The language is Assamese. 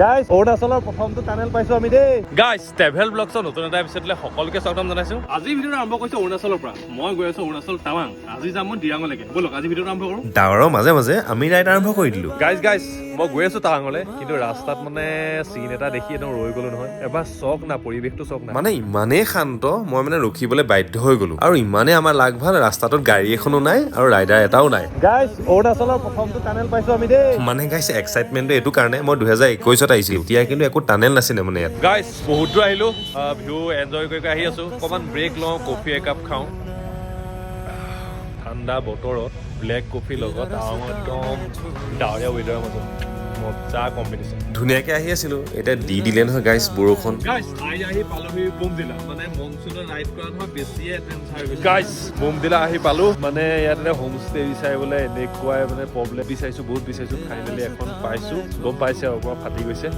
গাইজ অৰুণাচলৰ প্ৰথমটো টানেল পাইছো আমি দেই। গাইজ ট্ৰেভেল ব্লগছৰ নতুন এটা এপিছডলৈ সকলোকে স্বাগতম জনাইছো। আজি ভিডিঅ'টো আৰম্ভ কৰিছো অৰুণাচলৰ পৰা। মই গৈ আছো অৰুণাচল টাৱাং। আজি যাম মই দিৰাঙলৈকে। বলক আজি ভিডিঅ'টো আৰম্ভ কৰো। ডাৱৰৰ মাজে মাজে আমি ৰাইড আৰম্ভ কৰি দিলো। গাইজ মই গৈ আছো টাৱাঙলৈ, কিন্তু ৰাস্তাত মানে চিন এটা দেখি একদম ৰৈ গলো নহয়। এবাৰ চক না, পৰিৱেশটো চক না। মানে ইমানেই শান্ত, মই মানে ৰখিবলৈ বাধ্য হৈ গলো। আৰু ইমানেই আমাৰ লাগ ভাল, ৰাস্তাটোত গাড়ী এখনো নাই আৰু ৰাইডাৰ এটাও নাই। গাইজ অৰুণাচলৰ প্ৰথমটো টানেল পাইছো আমি দেই। মানে গাইছ এক্সাইটমেণ্টটো এইটো কাৰণে, মই 2021ত আহিছিলো, এতিয়া কিন্তু একো টানেল নাছিলে মানে ইয়াত। গাইজ বহুত দূৰ আহিলো, ভিউ এনজয় কৰি আহি আছো। অকণমান ব্ৰেক লওঁ, কফি একাপ খাওঁ। ঠাণ্ডা বতৰত ব্লেক কফি লগত একদম ডাৱৰীয়া ৱেডাৰৰ মাজত মজা কম্বিনেশ্যন। ধুনীয়াকে আহি আছিলো, এতিয়া দি দিলে নহয় গাইছ বৰষুণ। গাইজ আহি পালোহি বোমদিলা। মানে মনচুনত ৰাইড কৰা নহয় বেছিয়ে এডভেঞ্চাৰ হৈ গৈছে। গাইজ বোমদিলা আহি পালো। মানে ইয়াত এটা হোম ষ্টে বিচাৰিবলৈ এনেকুৱাই মানে প্ৰব্লেম বিচাৰিছো, বহুত বিচাৰিছো। ফাইনেলি এখন পাইছো, গম পাইছে আৰু পৰা ফাটি গৈছে।